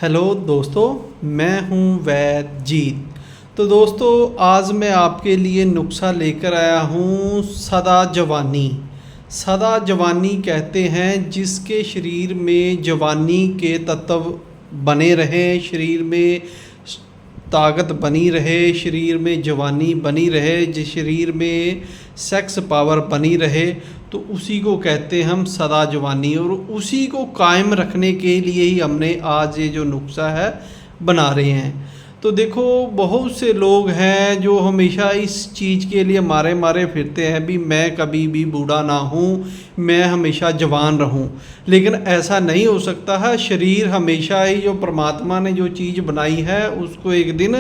Hello दोस्तों, मैं हूं वैदजीत। तो दोस्तों, आज मैं आपके लिए नुस्खा लेकर आया हूं सदा जवानी। सदा जवानी कहते हैं जिसके शरीर में जवानी के तत्व बने रहें, शरीर में ताकत बनी रहे, शरीर में जवानी बनी रहे, जिस शरीर में सेक्स पावर बनी रहे, तो उसी को कहते हैं हम सदा जवानी। और उसी को कायम रखने के लिए ही हमने आज ये जो नुस्खा है बना रहे हैं। तो देखो, बहुत से लोग हैं जो हमेशा इस चीज़ के लिए मारे मारे फिरते हैं भी मैं कभी भी बूढ़ा ना हूँ, मैं हमेशा जवान रहूँ। लेकिन ऐसा नहीं हो सकता है। शरीर हमेशा ही, जो परमात्मा ने जो चीज़ बनाई है उसको एक दिन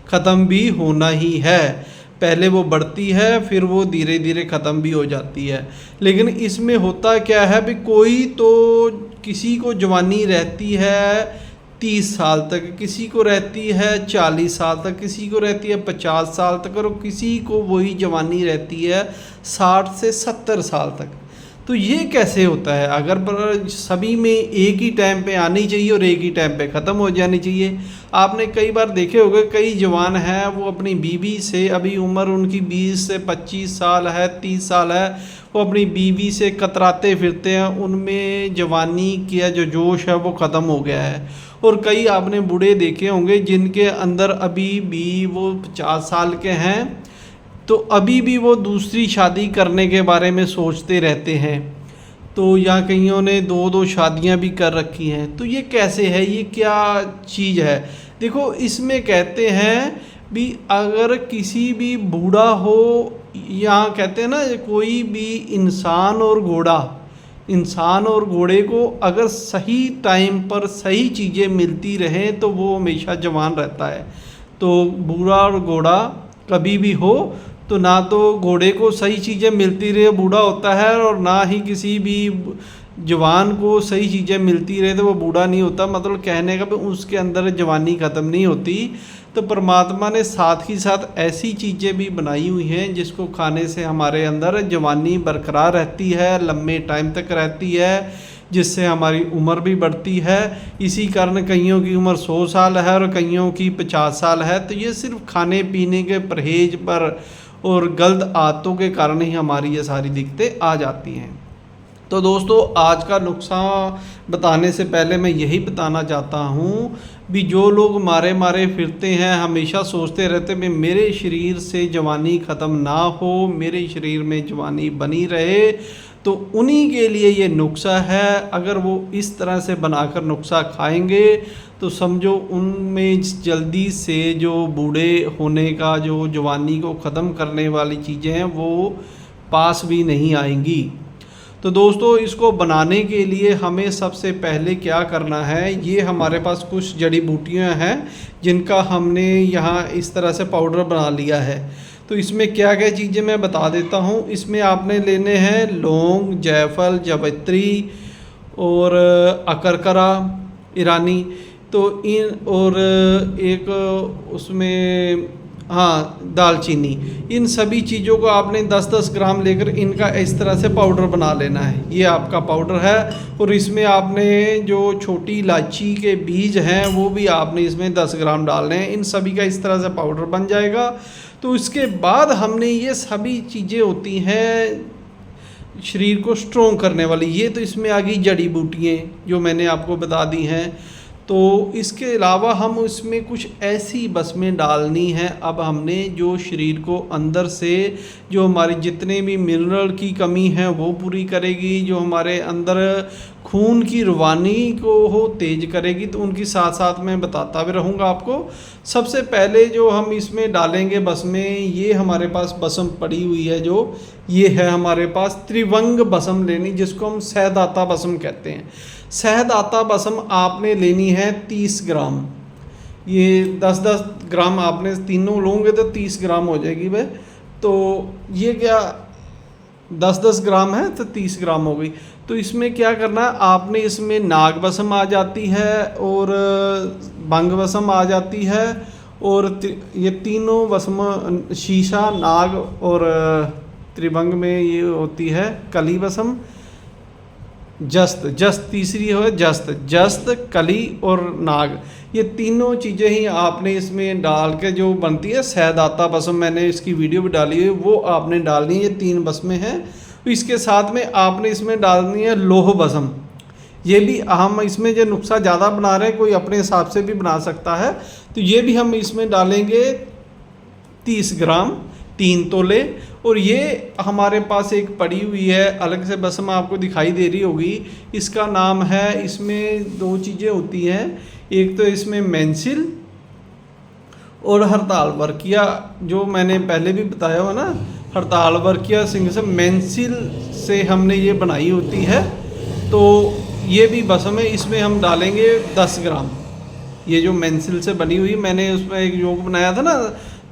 ख़त्म भी होना ही है। पहले वो बढ़ती है, फिर वो धीरे धीरे ख़त्म भी हो जाती है। लेकिन इसमें होता क्या है भी, कोई तो किसी को जवानी रहती है 30 साल तक, किसी को रहती है 40 साल तक, किसी को रहती है 50 साल तक, और किसी को वही जवानी रहती है 60 से 70 साल तक। तो ये कैसे होता है? अगर सभी में एक ही टाइम पे आनी चाहिए और एक ही टाइम पे ख़त्म हो जानी चाहिए। आपने कई बार देखे होंगे, कई जवान हैं वो अपनी बीवी से, अभी उम्र उनकी 20 से 25 साल है, 30 साल है, वो अपनी बीवी से कतराते फिरते हैं, उनमें जवानी का जो जोश है वो ख़त्म हो गया है। और कई आपने बूढ़े देखे होंगे जिनके अंदर अभी भी वो 50 साल के हैं, तो अभी भी वो दूसरी शादी करने के बारे में सोचते रहते हैं। तो या कईयों ने 2-2 शादियां भी कर रखी हैं। तो ये कैसे है, ये क्या चीज़ है? देखो, इसमें कहते हैं भी अगर किसी भी बूढ़ा हो, यहाँ कहते हैं ना, कोई भी इंसान और घोड़े को अगर सही टाइम पर सही चीज़ें मिलती रहें तो वो हमेशा जवान रहता है। तो बूढ़ा और घोड़ा कभी भी हो, तो ना तो घोड़े को सही चीज़ें मिलती रहे बूढ़ा होता है, और ना ही किसी भी जवान को सही चीज़ें मिलती रहे तो वो बूढ़ा नहीं होता। मतलब कहने का भी उसके अंदर जवानी ख़त्म नहीं होती। तो परमात्मा ने साथ ही साथ ऐसी चीज़ें भी बनाई हुई हैं जिसको खाने से हमारे अंदर जवानी बरकरार रहती है, लंबे टाइम तक रहती है, जिससे हमारी उम्र भी बढ़ती है। इसी कारण कईयों की उम्र 100 साल है और कईयों की 50 साल है। तो ये सिर्फ खाने पीने के परहेज पर और गलत आदतों के कारण ही हमारी ये सारी दिक्कतें आ जाती हैं। तो दोस्तों, आज का नुस्खा बताने से पहले मैं यही बताना चाहता हूँ भी जो लोग मारे मारे फिरते हैं, हमेशा सोचते रहते हैं मेरे शरीर से जवानी ख़त्म ना हो, मेरे शरीर में जवानी बनी रहे, तो उन्हीं के लिए ये नुस्खा है। अगर वो इस तरह से बनाकर नुस्खा खाएंगे तो समझो उनमें जल्दी से जो बूढ़े होने का, जो जवानी को ख़त्म करने वाली चीज़ें हैं, वो पास भी नहीं आएंगी। तो दोस्तों, इसको बनाने के लिए हमें सबसे पहले क्या करना है, ये हमारे पास कुछ जड़ी बूटियाँ हैं जिनका हमने यहाँ इस तरह से पाउडर बना लिया है। तो इसमें क्या क्या चीज़ें मैं बता देता हूँ। इसमें आपने लेने हैं लौंग, जायफल, जावित्री और अकरकरा ईरानी। तो इन और एक उसमें दालचीनी। इन सभी चीज़ों को आपने 10-10 ग्राम लेकर इनका इस तरह से पाउडर बना लेना है। ये आपका पाउडर है। और इसमें आपने जो छोटी इलायची के बीज हैं वो भी आपने इसमें 10 ग्राम डालने हैं। इन सभी का इस तरह से पाउडर बन जाएगा। तो इसके बाद हमने ये सभी चीज़ें होती हैं शरीर को स्ट्रॉन्ग करने वाली, ये तो इसमें आ गई जड़ी बूटियाँ जो मैंने आपको बता दी हैं। तो इसके अलावा हम इसमें कुछ ऐसी बसमें डालनी हैं अब हमने, जो शरीर को अंदर से, जो हमारी जितने भी मिनरल की कमी है वो पूरी करेगी, जो हमारे अंदर खून की रवानी को हो तेज करेगी। तो उनकी साथ साथ मैं बताता भी रहूँगा आपको। सबसे पहले जो हम इसमें डालेंगे बसमें, ये हमारे पास बसम पड़ी हुई है, जो ये है हमारे पास त्रिवंग बसम लेनी, जिसको हम सहदाता बसम कहते हैं। सहदाता बसम आपने लेनी है 30 ग्राम। ये 10-10 ग्राम आपने तीनों लोगे तो 30 ग्राम हो जाएगी भाई। तो ये क्या 10-10 ग्राम है तो 30 ग्राम हो गई। तो इसमें क्या करना है आपने, इसमें नाग बसम आ जाती है और भंग बसम आ जाती है, और ये तीनों बसम, शीशा, नाग और त्रिभंग में ये होती है कली बसम। जस्त, जस्त तीसरी है जस्त, जस्त कली और नाग, ये तीनों चीज़ें ही आपने इसमें डाल के जो बनती है सैदाता बसम, मैंने इसकी वीडियो भी डाली है, वो आपने डालनी है। ये 3 बसमें हैं। इसके साथ में आपने इसमें डालनी है लोह बसम। ये भी हम इसमें जो नुस्खा ज़्यादा बना रहे हैं, कोई अपने हिसाब से भी बना सकता है, तो ये भी हम इसमें डालेंगे 30 ग्राम, 3 तोले। और ये हमारे पास एक पड़ी हुई है अलग से बसम, आपको दिखाई दे रही होगी, इसका नाम है, इसमें 2 चीज़ें होती हैं, एक तो इसमें मेंसिल और हड़ताल वर्किया, जो मैंने पहले भी बताया हो ना, हड़ताल वर्किया सिंह से मेंसिल से हमने ये बनाई होती है। तो ये भी बसम है, इसमें हम डालेंगे 10 ग्राम। ये जो मेंसिल से बनी हुई, मैंने उसमें एक योग बनाया था ना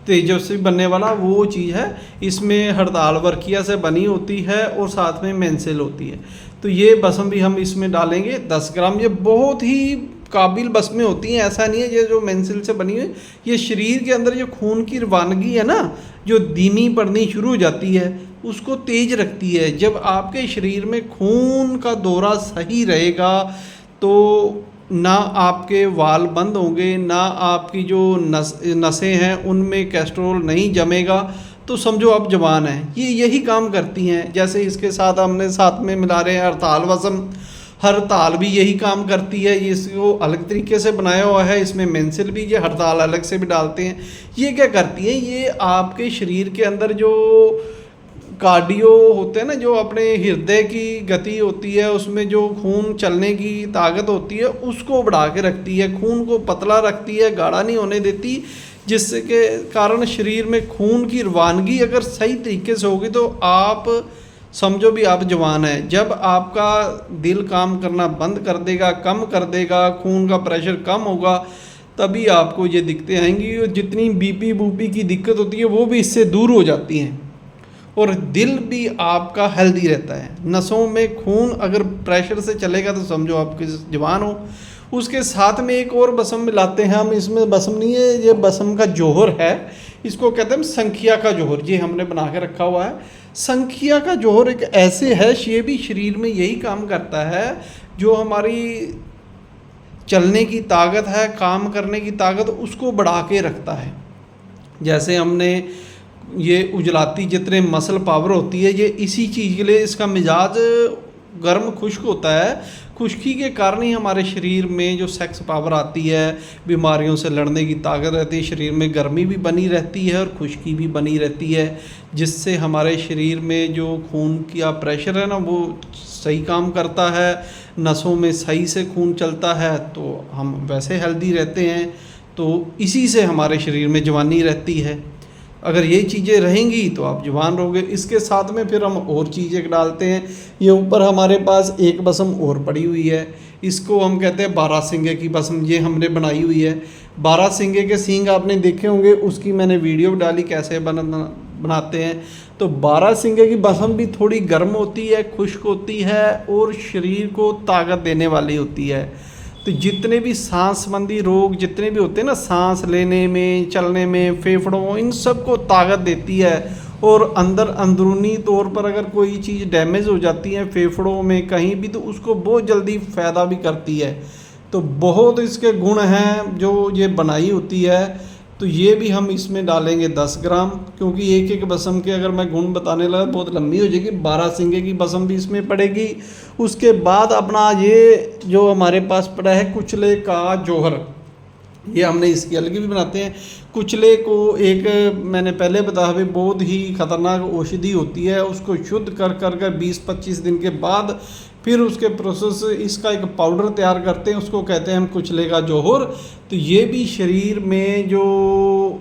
तेजस्वी बनने वाला, वो चीज़ है। इसमें हड़ताल वर्किया से बनी होती है और साथ में मेंसिल होती है। तो ये बसम भी हम इसमें डालेंगे 10 ग्राम। ये बहुत ही काबिल बसमें होती हैं, ऐसा नहीं है ये जो मेंसिल से बनी हुई, ये शरीर के अंदर जो खून की रवानगी है ना, जो धीमी पड़नी शुरू हो जाती है, उसको तेज रखती है। जब आपके शरीर में खून का दौरा सही रहेगा तो ना आपके वाल बंद होंगे, ना आपकी जो नसें हैं उनमें कोलेस्ट्रॉल नहीं जमेगा, तो समझो आप जवान हैं। ये यही काम करती हैं। जैसे इसके साथ हमने साथ में मिला रहे हैं हड़ताल वसम, हड़ताल भी यही काम करती है। इसको अलग तरीके से बनाया हुआ है, इसमें मेंसिल भी, ये हड़ताल अलग से भी डालते हैं। ये क्या करती है, ये आपके शरीर के अंदर जो कार्डियो होते हैं ना, जो अपने हृदय की गति होती है, उसमें जो खून चलने की ताकत होती है, उसको बढ़ा के रखती है, खून को पतला रखती है, गाढ़ा नहीं होने देती, जिससे के कारण शरीर में खून की रवानगी अगर सही तरीके से होगी तो आप समझो भी आप जवान हैं। जब आपका दिल काम करना बंद कर देगा, कम कर देगा, खून का प्रेशर कम होगा, तभी आपको ये दिक्कतें आएंगी। और जितनी बीपी बूपी की दिक्कत होती है वो भी इससे दूर हो जाती हैं। और दिल भी आपका हेल्दी रहता है। नसों में खून अगर प्रेशर से चलेगा तो समझो आप जवान हो। उसके साथ में एक और बसम मिलाते हैं हम, इसमें बसम नहीं है, ये बसम का जोहर है, इसको कहते हैं संखिया का जोहर। ये हमने बना के रखा हुआ है। संखिया का जोहर एक ऐसे है, ये भी शरीर में यही काम करता है, जो हमारी चलने की ताकत है, काम करने की ताकत, उसको बढ़ा के रखता है। जैसे हमने ये उजलाती जितने मसल पावर होती है, ये इसी चीज़ के लिए, इसका मिजाज गर्म खुश्क होता है। खुश्की के कारण ही हमारे शरीर में जो सेक्स पावर आती है, बीमारियों से लड़ने की ताकत रहती है, शरीर में गर्मी भी बनी रहती है और खुश्की भी बनी रहती है, जिससे हमारे शरीर में जो खून का प्रेशर है ना, वो सही काम करता है, नसों में सही से खून चलता है, तो हम वैसे हेल्दी रहते हैं। तो इसी से हमारे शरीर में जवानी रहती है। अगर ये चीज़ें रहेंगी तो आप जवान रहोगे। इसके साथ में फिर हम और चीज़ें डालते हैं। ये ऊपर हमारे पास एक बसम और पड़ी हुई है, इसको हम कहते हैं 12 सिंगे की बसम। ये हमने बनाई हुई है। 12 सिंगे के सींग आपने देखे होंगे, उसकी मैंने वीडियो डाली कैसे बनाते हैं। तो 12 सिंगे की बसम भी थोड़ी गर्म होती है, खुश्क होती है और शरीर को ताकत देने वाली होती है। तो जितने भी सांस संबंधी रोग जितने भी होते हैं ना, सांस लेने में, चलने में, फेफड़ों, इन सब को ताकत देती है। और अंदरूनी तौर पर अगर कोई चीज़ डैमेज हो जाती है फेफड़ों में कहीं भी, तो उसको बहुत जल्दी फ़ायदा भी करती है। तो बहुत इसके गुण हैं जो ये बनाई होती है। तो ये भी हम इसमें डालेंगे 10 ग्राम, क्योंकि एक एक बसम के अगर मैं गुण बताने लगा बहुत लंबी हो जाएगी। 12 सिंगे की बसम भी इसमें पड़ेगी। उसके बाद अपना ये जो हमारे पास पड़ा है कुचले का जोहर, ये हमने इसकी अलग भी बनाते हैं। कुचले को एक मैंने पहले बताया भी बहुत ही ख़तरनाक औषधि होती है। उसको शुद्ध कर 20-25 दिन के बाद फिर उसके प्रोसेस इसका एक पाउडर तैयार करते हैं, उसको कहते हैं हम कुचले का जोहर। तो ये भी शरीर में जो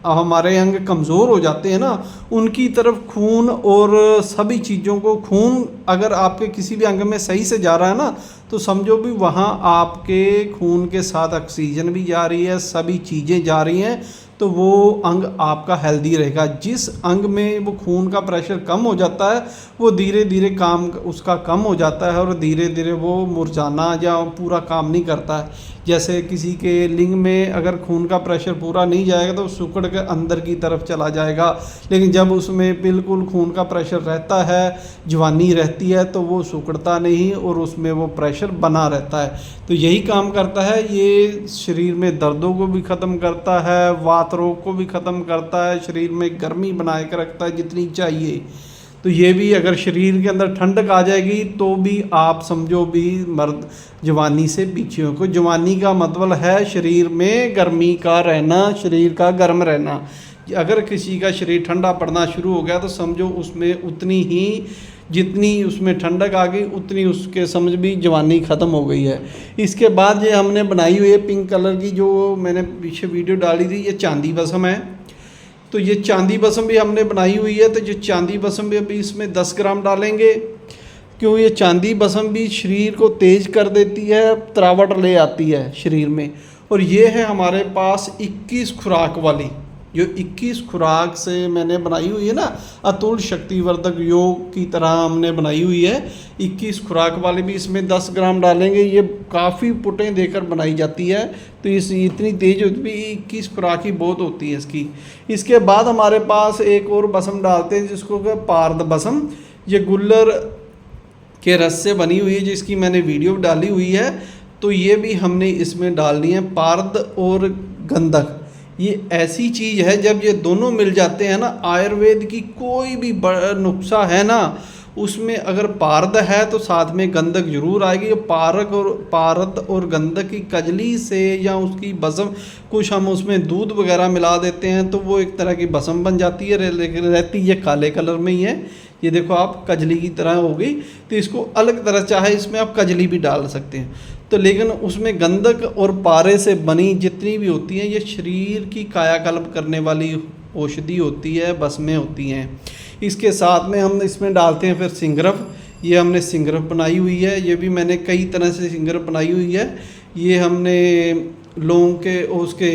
हमारे अंग कमज़ोर हो जाते हैं ना, उनकी तरफ खून और सभी चीज़ों को, खून अगर आपके किसी भी अंग में सही से जा रहा है ना, तो समझो भी वहाँ आपके खून के साथ ऑक्सीजन भी जा रही है, सभी चीज़ें जा रही हैं। तो वो अंग आपका हेल्दी रहेगा। जिस अंग में वो खून का प्रेशर कम हो जाता है वो धीरे धीरे काम उसका कम हो जाता है और धीरे धीरे वो मुरझाना या पूरा काम नहीं करता है। जैसे किसी के लिंग में अगर खून का प्रेशर पूरा नहीं जाएगा तो सिकुड़ के अंदर की तरफ चला जाएगा, लेकिन जब उसमें बिल्कुल खून का प्रेशर रहता है, जवानी रहती है, तो वो सिकुड़ता नहीं और उसमें वो प्रेशर बना रहता है। तो यही काम करता है, ये शरीर में दर्दों को भी ख़त्म करता है, वात रोग को भी ख़त्म करता है, शरीर में गर्मी बना के रखता है जितनी चाहिए। तो ये भी अगर शरीर के अंदर ठंडक आ जाएगी तो भी आप समझो भी मर्द जवानी से पीछे हो। जवानी का मतलब है शरीर में गर्मी का रहना, शरीर का गर्म रहना। अगर किसी का शरीर ठंडा पड़ना शुरू हो गया तो समझो उसमें उतनी ही जितनी उसमें ठंडक आ गई उतनी उसके समझ भी जवानी ख़त्म हो गई है। इसके बाद ये हमने बनाई हुई है पिंक कलर की, जो मैंने पीछे वीडियो डाली थी, ये चांदी बसम है। तो ये चांदी बसम भी हमने बनाई हुई है। तो जो चांदी बसम भी अभी इसमें 10 ग्राम डालेंगे, क्यों ये चांदी बसम भी शरीर को तेज कर देती है, तरावट ले आती है शरीर में। और ये है हमारे पास 21 खुराक वाली, जो 21 खुराक से मैंने बनाई हुई है ना, अतुल शक्तिवर्धक योग की तरह हमने बनाई हुई है। 21 खुराक वाली भी इसमें 10 ग्राम डालेंगे। ये काफ़ी पुटें देकर बनाई जाती है, तो इस इतनी तेज होती भी 21 खुराक ही बहुत होती है इसकी। इसके बाद हमारे पास एक और बसम डालते हैं जिसको कहते हैं पारद बसम। ये गुल्लर के रस से बनी हुई है, जिसकी मैंने वीडियो डाली हुई है। तो ये भी हमने इसमें डालनी है, पारद और गंधक। ये ऐसी चीज़ है जब ये दोनों मिल जाते हैं ना, आयुर्वेद की कोई भी नुस्खा है ना, उसमें अगर पारद है तो साथ में गंधक जरूर आएगी। पारद और गंधक की कजली से या उसकी बसम, कुछ हम उसमें दूध वगैरह मिला देते हैं तो वो एक तरह की बसम बन जाती है, लेकिन रहती ये काले कलर में ही है। ये देखो आप कजली की तरह हो गई। तो इसको अलग तरह चाहे इसमें आप कजली भी डाल सकते हैं। तो लेकिन उसमें गंधक और पारे से बनी जितनी भी होती हैं ये शरीर की कायाकल्प करने वाली औषधि होती है, बसमें होती हैं। इसके साथ में हम इसमें डालते हैं फिर सिंगरफ। ये हमने सिंगरफ बनाई हुई है, ये भी मैंने कई तरह से सिंगरफ बनाई हुई है। ये हमने लौंग के उसके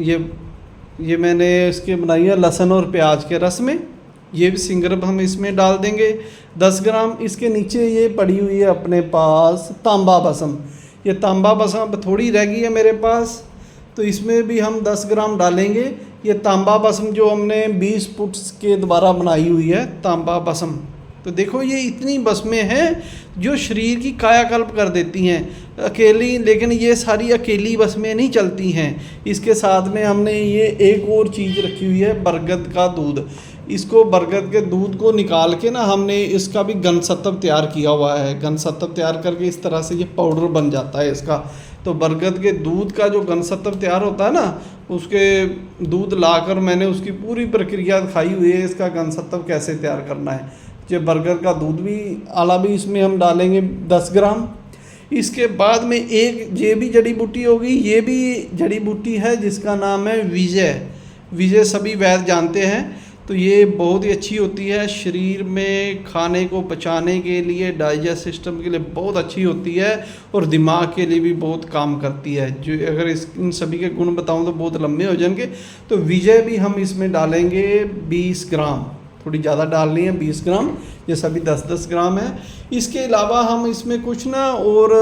ये मैंने इसके बनाई है लहसुन और प्याज के रस में। ये भी सिंगरफ हम इसमें डाल देंगे 10 ग्राम। इसके नीचे ये पड़ी हुई है अपने पास तांबा बसम। ये तांबा बसम अब थोड़ी रह गई है मेरे पास, तो इसमें भी हम 10 ग्राम डालेंगे। ये तांबा बसम जो हमने 20 फुट के द्वारा बनाई हुई है तांबा बसम। तो देखो ये इतनी बसमें हैं जो शरीर की कायाकल्प कर देती हैं अकेली, लेकिन ये सारी अकेली बसमें नहीं चलती हैं। इसके साथ में हमने ये एक और चीज़ रखी हुई है, बरगद का दूध। इसको बरगद के दूध को निकाल के ना हमने इसका भी गनसत्व तैयार किया हुआ है। गनसत्व तैयार करके इस तरह से ये पाउडर बन जाता है इसका। तो बरगद के दूध का जो गनसत्व तैयार होता है ना, उसके दूध लाकर मैंने उसकी पूरी प्रक्रिया दिखाई हुई है, इसका गनसत्व कैसे तैयार करना है। जो बरगद का दूध भी आला भी इसमें हम डालेंगे 10 ग्राम। इसके बाद में एक ये भी जड़ी बूटी होगी, ये भी जड़ी बूटी है जिसका नाम है विजय। विजय सभी वैद्य जानते हैं। तो ये बहुत ही अच्छी होती है, शरीर में खाने को पचाने के लिए, डाइजेस्ट सिस्टम के लिए बहुत अच्छी होती है और दिमाग के लिए भी बहुत काम करती है। जो अगर इन सभी के गुण बताऊं तो बहुत लंबे हो जाएंगे। तो विजय भी हम इसमें डालेंगे 20 ग्राम, थोड़ी ज़्यादा डालनी है 20 ग्राम, ये सभी 10-10 ग्राम है। इसके अलावा हम इसमें कुछ ना और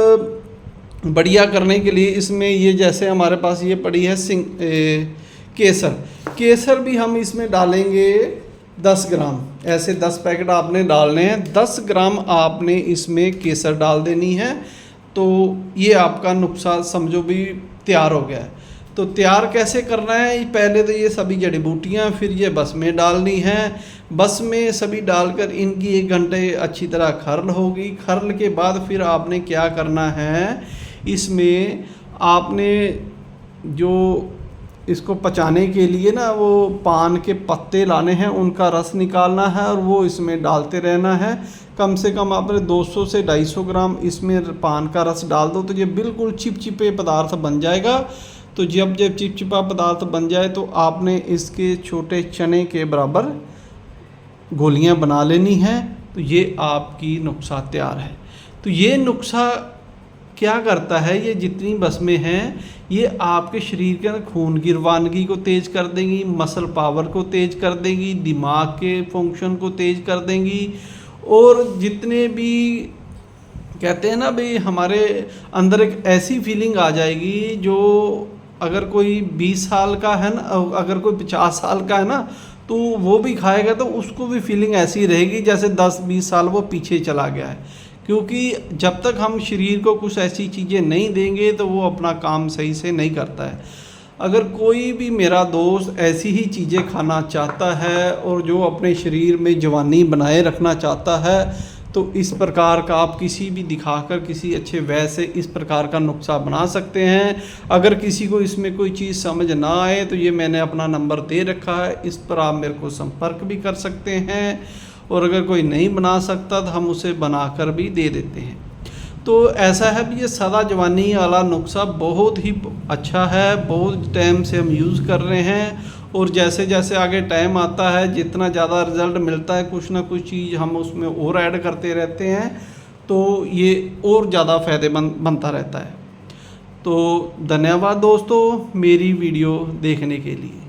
बढ़िया करने के लिए इसमें ये जैसे हमारे पास ये पड़ी है केसर भी हम इसमें डालेंगे 10 ग्राम। ऐसे 10 पैकेट आपने डालने हैं, 10 ग्राम आपने इसमें केसर डाल देनी है। तो ये आपका नुस्खा समझो भी तैयार हो गया है। तो तैयार कैसे करना है, पहले तो ये सभी जड़ी बूटियाँ, फिर ये बस में डालनी है। बस में सभी डालकर इनकी 1 घंटे अच्छी तरह खरल होगी। खरल के बाद फिर आपने क्या करना है, इसमें आपने जो इसको पचाने के लिए ना वो पान के पत्ते लाने हैं, उनका रस निकालना है और वो इसमें डालते रहना है। कम से कम आपने 200 से 250 ग्राम इसमें पान का रस डाल दो तो ये बिल्कुल चिपचिपे पदार्थ बन जाएगा। तो जब चिपचिपा पदार्थ बन जाए तो आपने इसके छोटे चने के बराबर गोलियां बना लेनी हैं। तो ये आपकी नुस्खा तैयार है। तो ये नुस्खा क्या करता है, ये जितनी बसमें हैं ये आपके शरीर के अंदर खून की रवानगी को तेज़ कर देंगी, मसल पावर को तेज़ कर देंगी, दिमाग के फंक्शन को तेज़ कर देंगी। और जितने भी कहते हैं ना भाई, हमारे अंदर एक ऐसी फीलिंग आ जाएगी जो अगर कोई 20 साल का है ना, अगर कोई 50 साल का है ना, तो वो भी खाएगा तो उसको भी फीलिंग ऐसी रहेगी जैसे 10-20 साल वो पीछे चला गया है। क्योंकि जब तक हम शरीर को कुछ ऐसी चीज़ें नहीं देंगे तो वो अपना काम सही से नहीं करता है। अगर कोई भी मेरा दोस्त ऐसी ही चीज़ें खाना चाहता है और जो अपने शरीर में जवानी बनाए रखना चाहता है, तो इस प्रकार का आप किसी भी दिखाकर किसी अच्छे वैद्य से इस प्रकार का नुस्खा बना सकते हैं। अगर किसी को इसमें कोई चीज़ समझ ना आए तो ये मैंने अपना नंबर दे रखा है, इस पर आप मेरे को संपर्क भी कर सकते हैं। और अगर कोई नहीं बना सकता तो हम उसे बनाकर भी दे देते हैं। तो ऐसा है भी, ये सदा जवानी वाला नुस्खा बहुत ही अच्छा है, बहुत टाइम से हम यूज़ कर रहे हैं। और जैसे जैसे आगे टाइम आता है, जितना ज़्यादा रिज़ल्ट मिलता है, कुछ ना कुछ चीज़ हम उसमें और ऐड करते रहते हैं, तो ये और ज़्यादा फ़ायदेमंद बनता रहता है। तो धन्यवाद दोस्तों मेरी वीडियो देखने के लिए।